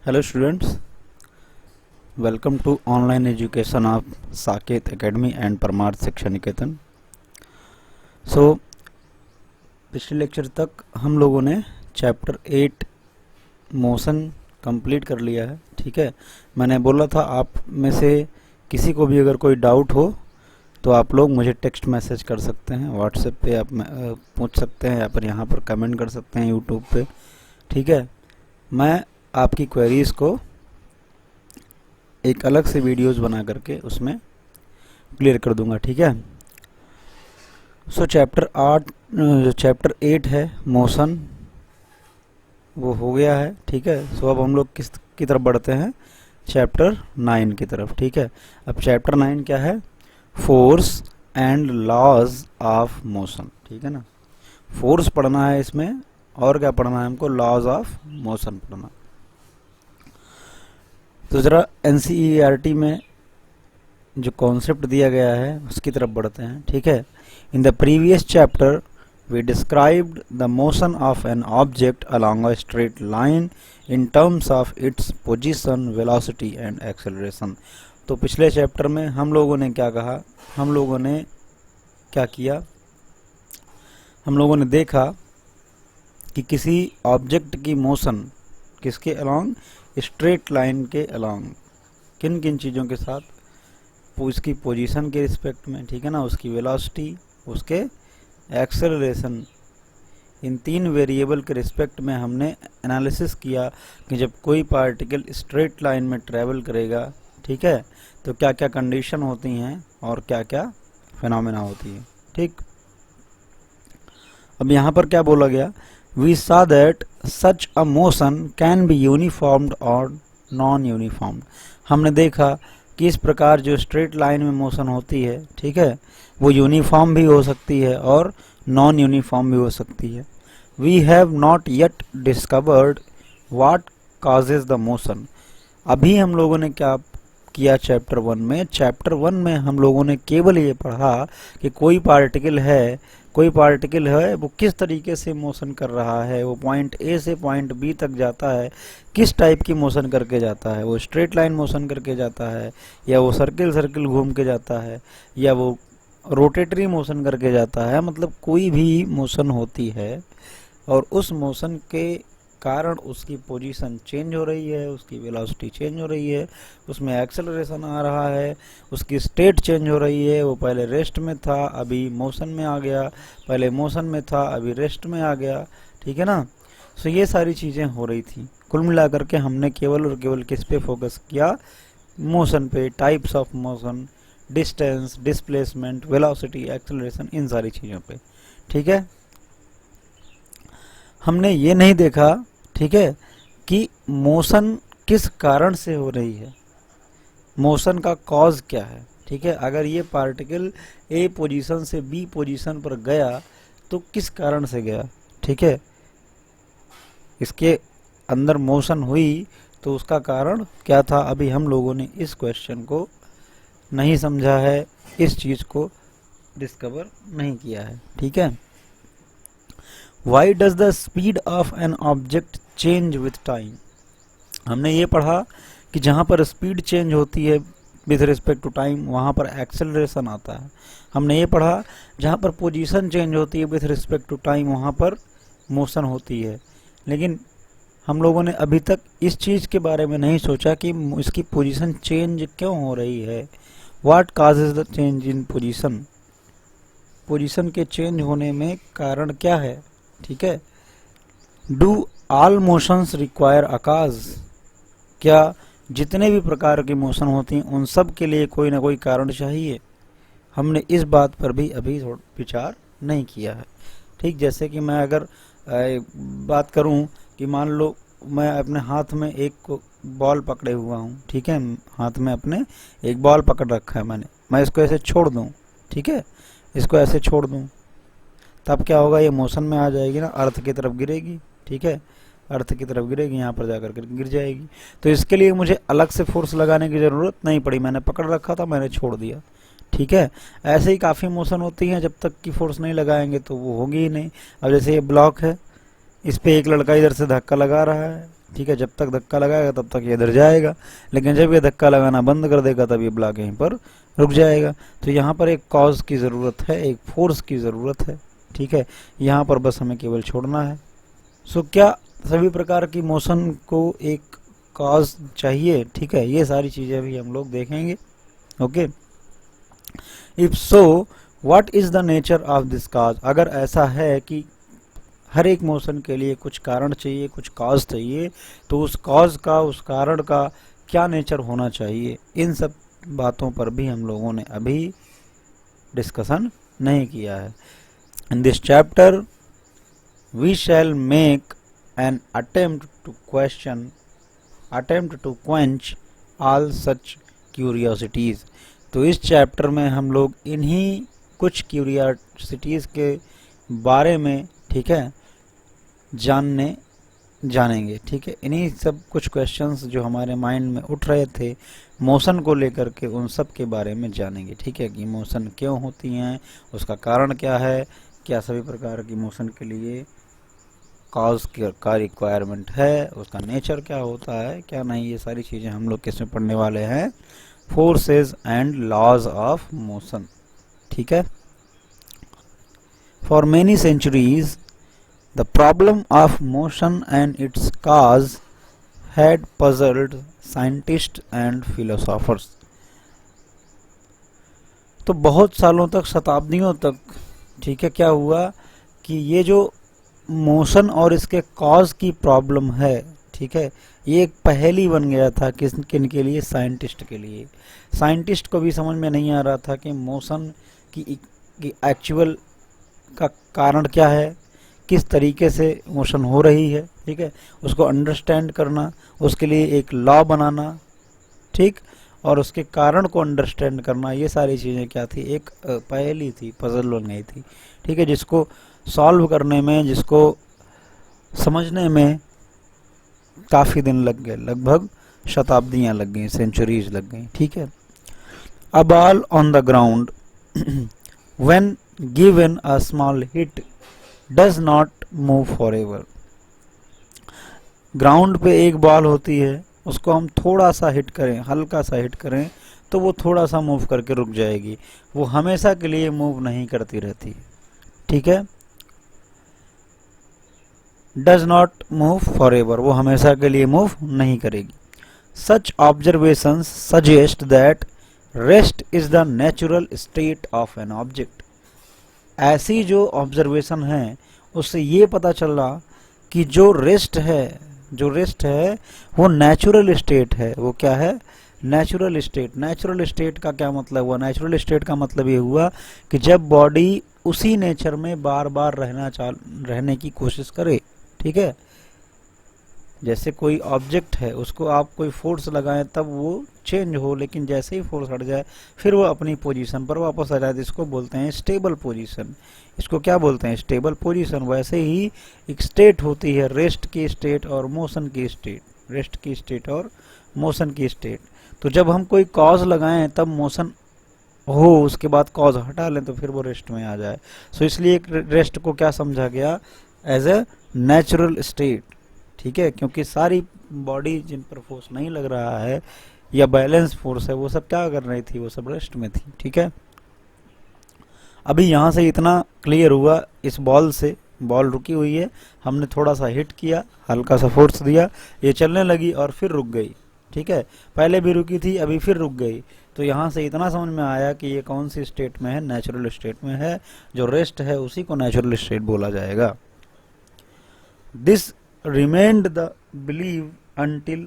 Hello students, welcome to online education of Saket Academy and Parmarth Shiksha Niketan। So पिछले lecture तक हम लोगों ने चैप्टर 8 मोशन कंप्लीट कर लिया है। ठीक है, मैंने बोला था आप में से किसी को भी अगर कोई डाउट हो तो आप लोग मुझे टेक्स्ट मैसेज कर सकते हैं, व्हाट्सएप पे आप पूछ सकते हैं या फिर यहाँ पर कमेंट कर सकते हैं यूट्यूब पे। ठीक है, मैं आपकी क्वेरीज को एक अलग से वीडियोस बना करके उसमें क्लियर कर दूंगा। ठीक है, सो चैप्टर 8 है मोशन, वो हो गया है। ठीक है, सो अब हम लोग किस की तरफ बढ़ते हैं, चैप्टर 9 की तरफ। ठीक है, अब चैप्टर 9 क्या है, force and laws of motion. ठीक है ना, फोर्स पढ़ना है इसमें, और क्या पढ़ना है हमको, लॉज ऑफ मोशन पढ़ना। तो ज़रा एनसीईआरटी में जो कॉन्सेप्ट दिया गया है उसकी तरफ बढ़ते हैं। ठीक है, in the previous chapter we described the motion of an object along a straight line in terms of its position, velocity and acceleration. तो पिछले चैप्टर में हम लोगों ने क्या कहा, हम लोगों ने क्या किया, हम लोगों ने देखा कि किसी ऑब्जेक्ट की मोशन किसके अलोंग, स्ट्रेट लाइन के अलोंग, किन किन चीज़ों के साथ, उसकी पोजीशन के रिस्पेक्ट में। ठीक है ना, उसकी वेलोसिटी, उसके एक्सेलरेशन, इन 3 वेरिएबल के रिस्पेक्ट में हमने एनालिसिस किया कि जब कोई पार्टिकल स्ट्रेट लाइन में ट्रेवल करेगा, ठीक है, तो क्या क्या कंडीशन होती हैं और क्या क्या फिनोमेना होती है। ठीक, अब यहाँ पर क्या बोला गया, we saw that such a motion can be uniformed or non-uniformed। हमने देखा कि इस प्रकार जो स्ट्रेट लाइन में मोशन होती है, ठीक है, वो यूनिफॉर्म भी हो सकती है और नॉन यूनिफॉर्म भी हो सकती है। We have not yet discovered what causes the motion। अभी हम लोगों ने क्या किया चैप्टर 1 में, चैप्टर 1 में हम लोगों ने केवल ये पढ़ा कि कोई पार्टिकल है, वो किस तरीके से मोशन कर रहा है, वो पॉइंट ए से पॉइंट बी तक जाता है, किस टाइप की मोशन करके जाता है, वो स्ट्रेट लाइन मोशन करके जाता है, या वो सर्किल घूम के जाता है, या वो रोटेटरी मोशन करके जाता है। मतलब कोई भी मोशन होती है और उस मोशन के कारण उसकी पोजीशन चेंज हो रही है, उसकी वेलोसिटी चेंज हो रही है, उसमें एक्सेलरेशन आ रहा है, उसकी स्टेट चेंज हो रही है, वो पहले रेस्ट में था अभी मोशन में आ गया, पहले मोशन में था अभी रेस्ट में आ गया। ठीक है ना, सो ये सारी चीज़ें हो रही थी। कुल मिलाकर के हमने केवल और केवल किस पे फोकस किया, मोशन पे, types of motion, distance, displacement, velocity, acceleration, इन सारी चीज़ों पे। ठीक है, हमने ये नहीं देखा, ठीक है, कि मोशन किस कारण से हो रही है, मोशन का कॉज क्या है। ठीक है, अगर ये पार्टिकल ए पोजीशन से बी पोजीशन पर गया तो किस कारण से गया। ठीक है, इसके अंदर मोशन हुई तो उसका कारण क्या था, अभी हम लोगों ने इस क्वेश्चन को नहीं समझा है, इस चीज़ को डिस्कवर नहीं किया है। ठीक है, Why does the speed of an object change with time? हमने ये पढ़ा कि जहाँ पर स्पीड चेंज होती है विथ रिस्पेक्ट टू टाइम, वहाँ पर एक्सेलरेशन आता है। हमने ये पढ़ा जहाँ पर पोजीशन चेंज होती है विथ रिस्पेक्ट टू टाइम, वहाँ पर मोशन होती है। लेकिन हम लोगों ने अभी तक इस चीज़ के बारे में नहीं सोचा कि इसकी पोजीशन चेंज क्यों हो रही है। What causes the change in position? Position के चेंज होने में कारण क्या है। ठीक है, do all motions require a cause, क्या जितने भी प्रकार की मोशन होती हैं उन सब के लिए कोई ना कोई कारण चाहिए। हमने इस बात पर भी अभी विचार नहीं किया है। ठीक, जैसे कि मैं अगर बात करूं कि मान लो मैं अपने हाथ में एक बॉल पकड़े हुआ हूं, ठीक है, हाथ में अपने एक बॉल पकड़ रखा है मैंने, मैं इसको ऐसे छोड़ दूं, ठीक है, इसको ऐसे छोड़ दूं, तब क्या होगा, ये मोशन में आ जाएगी ना, अर्थ की तरफ गिरेगी। ठीक है, अर्थ की तरफ गिरेगी, यहाँ पर जाकर गिर जाएगी। तो इसके लिए मुझे अलग से फोर्स लगाने की ज़रूरत नहीं पड़ी, मैंने पकड़ रखा था, मैंने छोड़ दिया। ठीक है, ऐसे ही काफ़ी मोशन होती हैं, जब तक कि फोर्स नहीं लगाएंगे तो वो होगी ही नहीं। अब जैसे ये ब्लॉक है, इस पर एक लड़का इधर से धक्का लगा रहा है, ठीक है, जब तक धक्का लगाएगा तब तक ये इधर जाएगा, लेकिन जब ये धक्का लगाना बंद कर देगा तब ये ब्लॉक यहीं पर रुक जाएगा। तो यहाँ पर एक कॉज की ज़रूरत है, एक फोर्स की ज़रूरत है, ठीक है, यहाँ पर बस हमें केवल छोड़ना है। सो क्या सभी प्रकार की मोशन को एक कॉज चाहिए? ठीक है, ये सारी चीज़ें भी हम लोग देखेंगे। Okay, if so what is the nature of this cause? अगर ऐसा है कि हर एक मोशन के लिए कुछ कारण चाहिए, कुछ कॉज चाहिए, तो उस कॉज का, उस कारण का क्या नेचर होना चाहिए, इन सब बातों पर भी हम लोगों ने अभी डिस्कशन नहीं किया है। In this chapter we shall make an attempt to quench all such curiosities. तो इस चैप्टर में हम लोग इन्हीं कुछ क्यूरियोसिटीज़ के बारे में, ठीक है, जानेंगे, ठीक है, इन्हीं सब कुछ क्वेश्चंस जो हमारे माइंड में उठ रहे थे मोशन को लेकर के, उन सब के बारे में जानेंगे, ठीक है, कि मोशन क्यों होती हैं, उसका कारण क्या है, क्या सभी प्रकार की मोशन के लिए कॉज का रिक्वायरमेंट है, उसका नेचर क्या होता है, क्या नहीं, ये सारी चीज़ें हम लोग किसमें पढ़ने वाले हैं, forces and laws of motion, ठीक है। For many centuries the problem of motion and its cause had puzzled scientists and philosophers. तो बहुत सालों तक, शताब्दियों तक, ठीक है, क्या हुआ कि ये जो मोशन और इसके कॉज की प्रॉब्लम है, ठीक है, ये एक पहेली बन गया था किन के लिए? साइंटिस्ट के लिए। साइंटिस्ट को भी समझ में नहीं आ रहा था कि मोशन की एक्चुअल का कारण क्या है, किस तरीके से मोशन हो रही है, ठीक है, उसको अंडरस्टैंड करना, उसके लिए एक लॉ बनाना, ठीक, और उसके कारण को अंडरस्टैंड करना, ये सारी चीज़ें क्या थी? एक पहेली थी, पजल बन गई थी, ठीक है, जिसको सॉल्व करने में, जिसको समझने में काफ़ी दिन लग गए, लगभग शताब्दियाँ लग गई, सेंचुरीज लग गई, ठीक है। A ball on the ground when given a small hit does not move for ever. Ground पे एक बॉल होती है, उसको हम थोड़ा सा हिट करें, हल्का सा हिट करें, तो वो थोड़ा सा मूव करके रुक जाएगी, वो हमेशा के लिए मूव नहीं करती रहती, ठीक है। Does not move forever, वो हमेशा के लिए मूव नहीं करेगी। Such observations suggest that rest is the natural state of an object. ऐसी जो ऑब्जर्वेशन है उससे ये पता चल रहा कि जो रेस्ट है वो नेचुरल स्टेट है। वो क्या है? Natural state. नेचुरल स्टेट का क्या मतलब हुआ? नेचुरल स्टेट का मतलब ये हुआ कि जब बॉडी उसी नेचर में बार बार रहने की कोशिश करे, ठीक है। जैसे कोई ऑब्जेक्ट है, उसको आप कोई फोर्स लगाएं तब वो चेंज हो, लेकिन जैसे ही फोर्स हट जाए फिर वो अपनी पोजीशन पर वापस आ जाए, तो इसको बोलते हैं स्टेबल पोजीशन। इसको क्या बोलते हैं? Stable position. वैसे ही एक स्टेट होती है, रेस्ट की स्टेट और मोशन की स्टेट, रेस्ट की स्टेट और मोशन की स्टेट। तो जब हम कोई कॉज लगाएं तब मोशन हो, उसके बाद कॉज हटा लें तो फिर वो रेस्ट में आ जाए। सो इसलिए रेस्ट को क्या समझा गया? एज ए नेचुरल स्टेट, ठीक है। क्योंकि सारी बॉडी जिन पर फोर्स नहीं लग रहा है या बैलेंस फोर्स है, वो सब क्या कर रही थी? वो सब रेस्ट में थी, ठीक है। अभी यहाँ से इतना क्लियर हुआ, इस बॉल से, बॉल रुकी हुई है, हमने थोड़ा सा हिट किया, हल्का सा फोर्स दिया, ये चलने लगी और फिर रुक गई, ठीक है। पहले भी रुकी थी, अभी फिर रुक गई। तो यहाँ से इतना समझ में आया कि ये कौन सी स्टेट में है? नेचुरल स्टेट में है। जो रेस्ट है उसी को नेचुरल स्टेट बोला जाएगा। This remained the belief until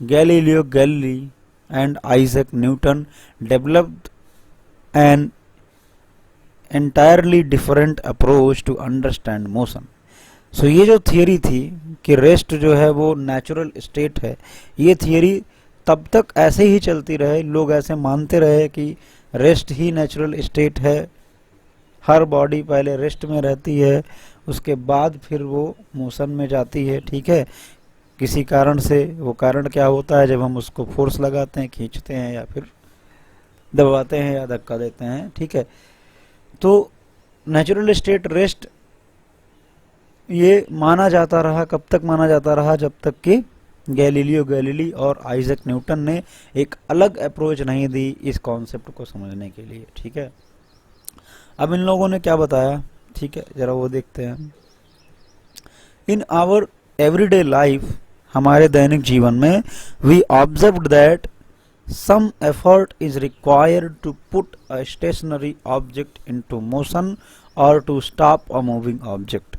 Galileo Galilei and Isaac Newton developed an entirely different approach to understand motion. So ये जो थियरी थी कि रेस्ट जो है वो नेचुरल स्टेट है, ये थियरी तब तक ऐसे ही चलती रहे, लोग ऐसे मानते रहे कि रेस्ट ही नेचुरल स्टेट है, हर बॉडी पहले रेस्ट में रहती है, उसके बाद फिर वो मोशन में जाती है, ठीक है, किसी कारण से। वो कारण क्या होता है? जब हम उसको फोर्स लगाते हैं, खींचते हैं, या फिर दबाते हैं या धक्का देते हैं, ठीक है। तो नेचुरल स्टेट रेस्ट ये माना जाता रहा, कब तक माना जाता रहा, जब तक कि गैलीलियो गैलीली और आइजैक न्यूटन ने एक अलग अप्रोच नहीं दी इस कॉन्सेप्ट को समझने के लिए। ठीक है, अब इन लोगों ने क्या बताया, ठीक है, जरा वो देखते हैं। इन आवर एवरीडे लाइफ, हमारे दैनिक जीवन में, we observed that some effort is required to put a stationary object into motion or to stop a moving object।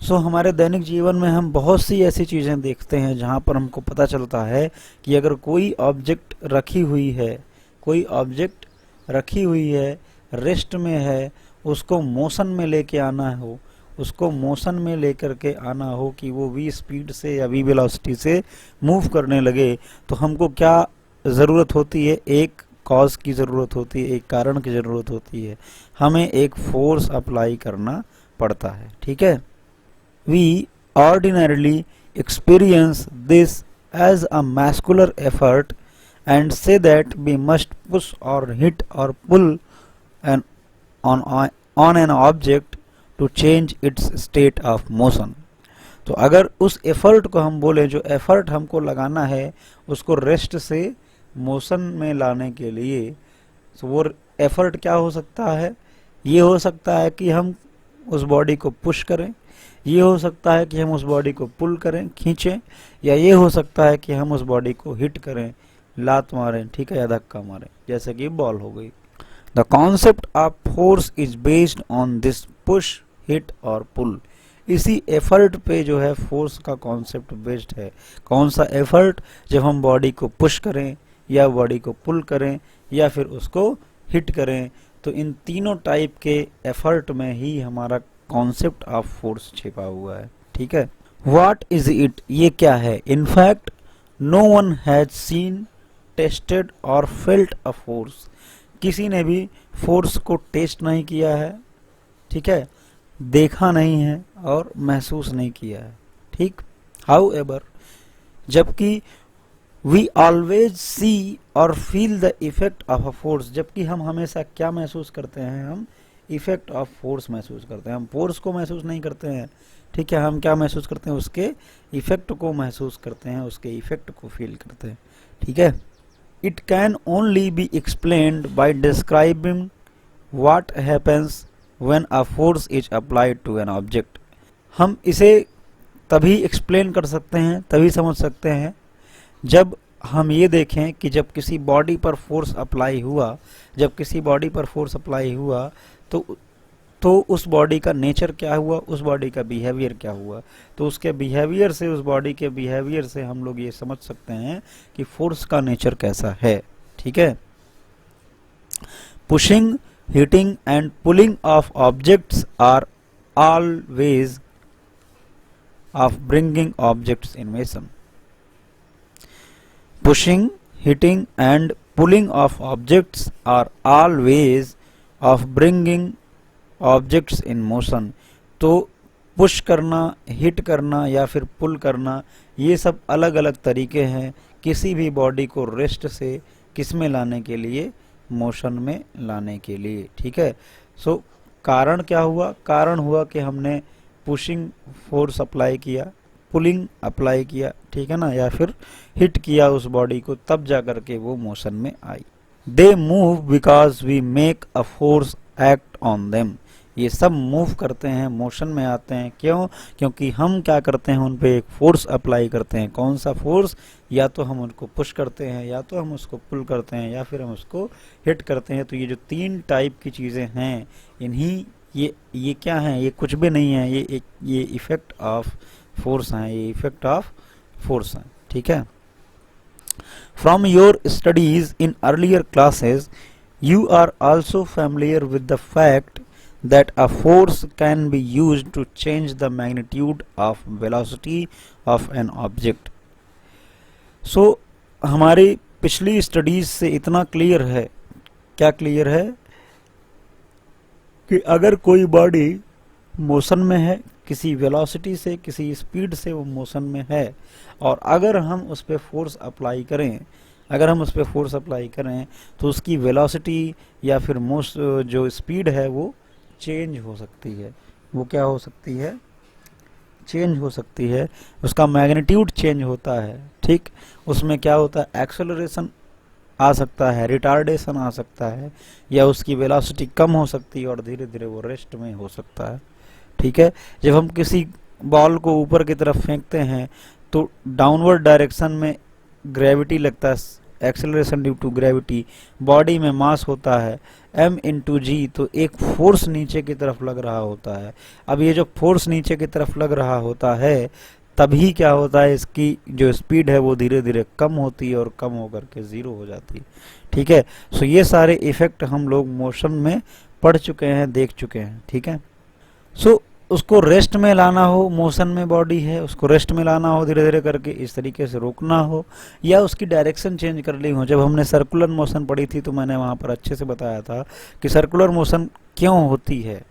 हमारे दैनिक जीवन में हम बहुत सी ऐसी चीज़ें देखते हैं जहाँ पर हमको पता चलता है कि अगर कोई ऑब्जेक्ट रखी हुई है, कोई ऑब्जेक्ट रखी हुई है, रेस्ट में है, उसको मोशन में लेके आना हो, उसको मोशन में लेकर के आना हो कि वो v स्पीड से या v वेलोसिटी से मूव करने लगे, तो हमको क्या ज़रूरत होती है, एक कॉज की ज़रूरत होती है, एक कारण की ज़रूरत होती है, हमें एक फोर्स अप्लाई करना पड़ता है। ठीक है, we ordinarily experience this as a muscular effort and say that we must push or hit or pull on an object to change its state of motion। तो अगर उस एफर्ट को हम बोले, जो एफर्ट हमको लगाना है उसको रेस्ट से मोशन में लाने के लिए, तो वो एफर्ट क्या हो सकता है, ये हो सकता है कि हम उस बॉडी को पुश करें, ये हो सकता है कि हम उस बॉडी को पुल करें, खींचें, या ये हो सकता है कि हम उस बॉडी को हिट करें, लात मारें, ठीक है, या धक्का मारें, जैसे कि बॉल हो गई। The concept of force is based on this push, hit और पुल। इसी एफर्ट पे जो है फोर्स का कॉन्सेप्ट बेस्ड है। कौन सा एफर्ट, जब हम बॉडी को पुश करें या बॉडी को पुल करें या फिर उसको हिट करें, तो इन तीनों टाइप के एफर्ट में ही हमारा कॉन्सेप्ट ऑफ फोर्स छिपा हुआ है। ठीक है, व्हाट इज इट, ये क्या है। In fact no one has seen, tested और फेल्ट अ फोर्स। किसी ने भी फोर्स को टेस्ट नहीं किया है, ठीक है, देखा नहीं है और महसूस नहीं किया है। ठीक, हाउ एवर, जबकि वी ऑलवेज सी और feel the effect of a force, जबकि हम हमेशा क्या महसूस करते हैं, हम इफेक्ट ऑफ फोर्स महसूस करते हैं। हम फोर्स को महसूस नहीं करते हैं, ठीक है, हम क्या महसूस करते हैं, उसके इफेक्ट को महसूस करते हैं, उसके इफेक्ट को फील करते हैं। ठीक है, it can only be explained by describing what happens when a force is applied to an object. हम इसे तभी एक्सप्लेन कर सकते हैं, तभी समझ सकते हैं, जब हम ये देखें कि जब किसी बॉडी पर फोर्स अप्लाई हुआ, जब किसी बॉडी पर फोर्स अप्लाई हुआ तो उस बॉडी का नेचर क्या हुआ, उस बॉडी का बिहेवियर क्या हुआ। तो उसके बिहेवियर से, उस बॉडी के बिहेवियर से हम लोग ये समझ सकते हैं कि फोर्स का नेचर कैसा है। ठीक है, pushing, hitting and pulling of objects are all ways of bringing objects in motion। Pushing, hitting and pulling of objects are all ways of bringing objects in motion। तो पुश करना, hit करना या फिर पुल करना, ये सब अलग अलग तरीके हैं किसी भी बॉडी को रेस्ट से किस में लाने के लिए, मोशन में लाने के लिए। ठीक है, सो कारण क्या हुआ, कारण हुआ कि हमने पुशिंग फोर्स अप्लाई किया, पुलिंग अप्लाई किया, ठीक है ना, या फिर हिट किया उस बॉडी को, तब जा करके वो मोशन में आई। They move because we make a force act on them. ये सब मूव करते हैं, मोशन में आते हैं, क्यों, क्योंकि हम क्या करते हैं, उन पे एक फोर्स अप्लाई करते हैं। कौन सा फोर्स, या तो हम उनको पुश करते हैं, या तो हम उसको पुल करते हैं, या फिर हम उसको हिट करते हैं। तो ये जो तीन टाइप की चीज़ें हैं, इन्हीं ये क्या हैं, ये कुछ भी नहीं है, ये इफेक्ट ऑफ फोर्स हैं, ये इफेक्ट ऑफ फोर्स हैं। ठीक है, from your studies in earlier classes you are also familiar with the fact that a force can be used to change the magnitude of velocity of an object। so हमारी पिछली studies से इतना clear है, क्या clear है, कि अगर कोई बॉडी मोशन में है, किसी वेलोसिटी से, किसी स्पीड से वो मोशन में है, और अगर हम उस पर फोर्स अप्लाई करें, अगर हम उस पर फोर्स अप्लाई करें तो उसकी वेलोसिटी या फिर जो स्पीड है वो चेंज हो सकती है। वो क्या हो सकती है, चेंज हो सकती है, उसका मैग्नीट्यूड चेंज होता है, ठीक। उसमें क्या होता है, एक्सेलरेशन आ सकता है, रिटार्डेशन आ सकता है, या उसकी वेलोसिटी कम हो सकती है और धीरे धीरे वो रेस्ट में हो सकता है, ठीक है। जब हम किसी बॉल को ऊपर की तरफ फेंकते हैं तो डाउनवर्ड डायरेक्शन में ग्रेविटी लगता है, acceleration due to gravity, body में मास होता है m/g, तो एक फोर्स नीचे की तरफ लग रहा होता है। अब ये जो फोर्स नीचे की तरफ लग रहा होता है तभी क्या होता है, इसकी जो स्पीड है वो धीरे धीरे कम होती है और कम होकर के ज़ीरो हो जाती है, ठीक है। सो ये सारे इफेक्ट हम लोग मोशन में पढ़ चुके हैं, देख चुके हैं, ठीक है। सो उसको रेस्ट में लाना हो, मोशन में बॉडी है, उसको रेस्ट में लाना हो धीरे धीरे करके, इस तरीके से रोकना हो, या उसकी डायरेक्शन चेंज करनी हो। जब हमने सर्कुलर मोशन पढ़ी थी तो मैंने वहाँ पर अच्छे से बताया था कि सर्कुलर मोशन क्यों होती है,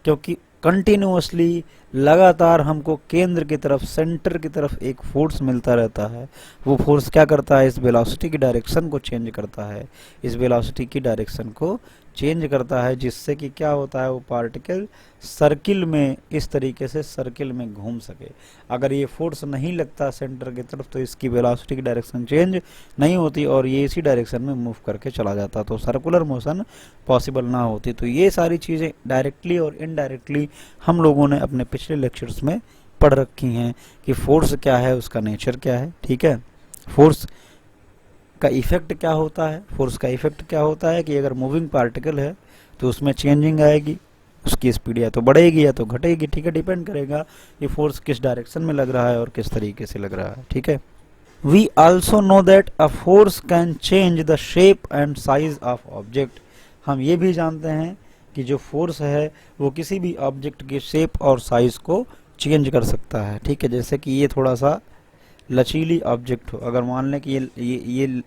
क्योंकि कंटिन्यूअसली लगातार हमको केंद्र की तरफ, सेंटर की तरफ एक फोर्स मिलता रहता है। वो फोर्स क्या करता है, इस वेलोसिटी की डायरेक्शन को चेंज करता है, इस वेलोसिटी की डायरेक्शन को चेंज करता है, जिससे कि क्या होता है, वो पार्टिकल सर्किल में, इस तरीके से सर्किल में घूम सके। अगर ये फोर्स नहीं लगता सेंटर की तरफ तो इसकी वेलोसिटी की डायरेक्शन चेंज नहीं होती और ये इसी डायरेक्शन में मूव करके चला जाता, तो सर्कुलर मोशन पॉसिबल ना होती। तो ये सारी चीज़ें डायरेक्टली और इनडायरेक्टली हम लोगों ने अपने पिछले लेक्चर्स में पढ़ रखी हैं कि फोर्स क्या है, उसका नेचर क्या है, ठीक है। फोर्स का इफेक्ट क्या होता है, फोर्स का इफेक्ट क्या होता है कि अगर मूविंग पार्टिकल है तो उसमें चेंजिंग आएगी, उसकी स्पीड या तो बढ़ेगी या तो घटेगी, ठीक है। डिपेंड करेगा ये फोर्स किस डायरेक्शन में लग रहा है और किस तरीके से लग रहा है, ठीक है। We also know that a force can change the shape and size of object. हम ये भी जानते हैं कि जो फोर्स है वो किसी भी ऑब्जेक्ट की शेप और साइज को चेंज कर सकता है, ठीक है। जैसे कि ये थोड़ा सा लचीली ऑब्जेक्ट हो, अगर मान लें कि ये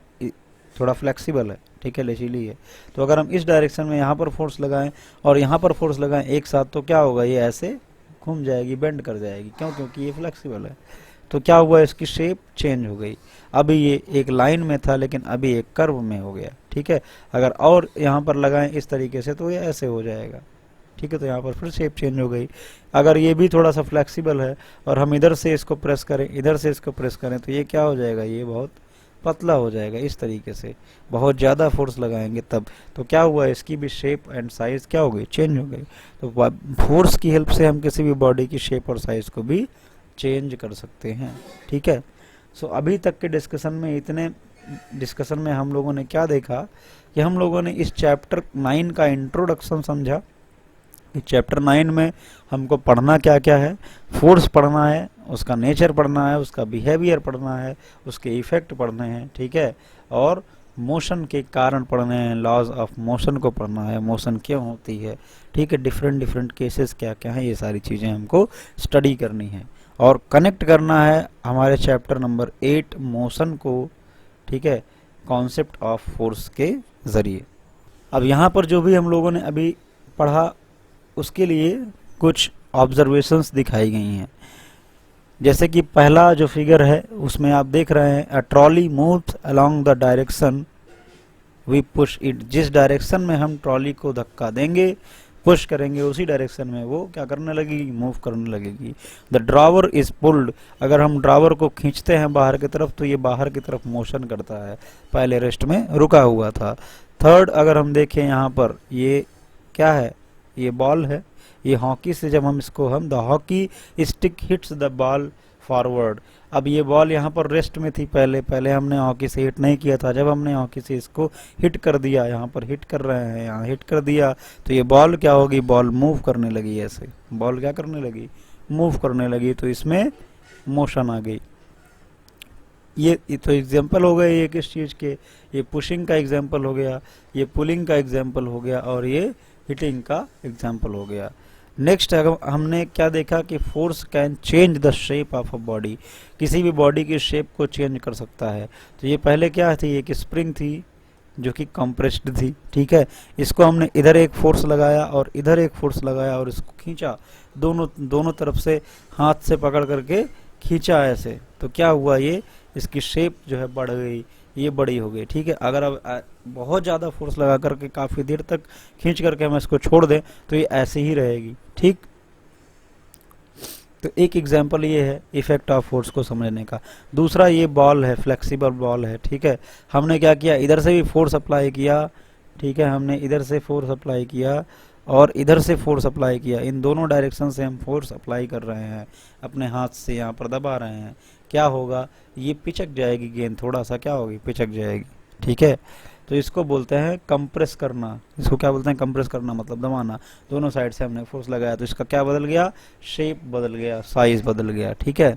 थोड़ा फ्लेक्सिबल है, ठीक है, लचीली है, तो अगर हम इस डायरेक्शन में यहाँ पर फोर्स लगाएं और यहाँ पर फोर्स लगाएं एक साथ, तो क्या होगा, ये ऐसे घूम जाएगी, बेंड कर जाएगी, क्यों, क्योंकि ये फ्लेक्सिबल है। तो क्या हुआ, इसकी शेप चेंज हो गई। अभी ये एक लाइन में था लेकिन अभी एक कर्व में हो गया, ठीक है। अगर और यहाँ पर लगाएं इस तरीके से तो ये ऐसे हो जाएगा, ठीक है। तो यहाँ पर फिर शेप चेंज हो गई। अगर ये भी थोड़ा सा फ्लेक्सिबल है और हम इधर से इसको प्रेस करें, इधर से इसको प्रेस करें, तो ये क्या हो जाएगा, ये बहुत पतला हो जाएगा, इस तरीके से। बहुत ज़्यादा फोर्स लगाएंगे तब, तो क्या हुआ, इसकी भी शेप एंड साइज क्या हो गई, चेंज हो गई। तो फोर्स की हेल्प से हम किसी भी बॉडी की शेप और साइज को भी चेंज कर सकते हैं, ठीक है। सो अभी तक के डिस्कशन में, इतने डिस्कशन में हम लोगों ने क्या देखा कि हम लोगों ने इस चैप्टर 9 का इंट्रोडक्शन समझा। चैप्टर 9 में हमको पढ़ना क्या क्या है, फोर्स पढ़ना है, उसका नेचर पढ़ना है, उसका बिहेवियर पढ़ना है, उसके इफेक्ट पढ़ने हैं, ठीक है। और मोशन के कारण पढ़ने हैं, लॉज ऑफ मोशन को पढ़ना है, मोशन क्यों होती है, ठीक है। डिफरेंट डिफरेंट केसेस क्या क्या हैं, ये सारी चीज़ें हमको स्टडी करनी है और कनेक्ट करना है हमारे चैप्टर नंबर 8 मोशन को, ठीक है, कॉन्सेप्ट ऑफ फोर्स के ज़रिए। अब यहाँ पर जो भी हम लोगों ने अभी पढ़ा उसके लिए कुछ ऑब्जर्वेशंस दिखाई गई हैं। जैसे कि पहला जो फिगर है उसमें आप देख रहे हैं, a trolley moves along the direction we push it. जिस डायरेक्शन में हम ट्रॉली को धक्का देंगे, पुश करेंगे, उसी डायरेक्शन में वो क्या करने लगेगी, मूव करने लगेगी। The drawer is pulled. अगर हम ड्रावर को खींचते हैं बाहर की तरफ तो ये बाहर की तरफ मोशन करता है, पहले रेस्ट में रुका हुआ था। थर्ड, अगर हम देखें यहाँ पर, ये क्या है, ये बॉल है, ये हॉकी से जब हम इसको, हम the hockey stick hits the ball forward. अब ये बॉल यहाँ पर रेस्ट में थी, पहले हमने हॉकी से हिट नहीं किया था। जब हमने हॉकी से इसको हिट कर दिया, यहाँ पर हिट कर रहे हैं, यहाँ हिट कर दिया, तो ये बॉल क्या होगी, बॉल मूव करने लगी, ऐसे बॉल क्या करने लगी, मूव करने लगी, तो इसमें मोशन आ गई। ये तो एग्जाम्पल हो गए ये किस चीज़ के, ये पुशिंग का एग्जाम्पल हो गया, ये पुलिंग का एग्जाम्पल हो गया और ये हिटिंग का एग्जाम्पल हो गया। नेक्स्ट हमने क्या देखा कि force can change the shape of a body. किसी भी बॉडी की शेप को चेंज कर सकता है। तो ये पहले क्या थी, एक स्प्रिंग थी जो कि कंप्रेस्ड थी, ठीक है। इसको हमने इधर एक फोर्स लगाया और इधर एक फोर्स लगाया और इसको खींचा, दोनों तरफ से हाथ से पकड़ करके खींचा ऐसे, तो क्या हुआ, ये इसकी शेप जो है बढ़ गई, ये बड़ी हो गई, ठीक है। अगर अब बहुत ज़्यादा फोर्स लगा करके काफ़ी देर तक खींच करके हम इसको छोड़ दें तो ये ऐसे ही रहेगी, ठीक। तो एक एग्जांपल ये है इफेक्ट ऑफ फोर्स को समझने का। दूसरा, ये बॉल है, फ्लेक्सिबल बॉल है, ठीक है। हमने क्या किया, इधर से भी फोर्स अप्लाई किया, ठीक है, हमने इधर से फोर्स अप्लाई किया और इधर से फोर्स अप्लाई किया, इन दोनों डायरेक्शन से हम फोर्स अप्लाई कर रहे हैं, अपने हाथ से यहाँ पर दबा रहे हैं। क्या होगा, ये पिचक जाएगी गेंद, थोड़ा सा क्या होगी, पिचक जाएगी, ठीक है। तो इसको बोलते हैं कंप्रेस करना। इसको क्या बोलते हैं, कंप्रेस करना, मतलब दबाना। दोनों साइड से हमने फोर्स लगाया तो इसका क्या बदल गया, शेप बदल गया, साइज बदल गया, ठीक है।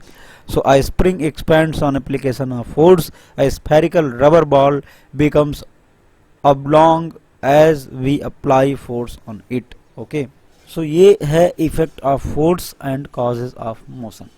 So a spring expands on application of force, a spherical rubber ball becomes oblong as we apply force on it. Okay, so ये है effect of force and causes of motion.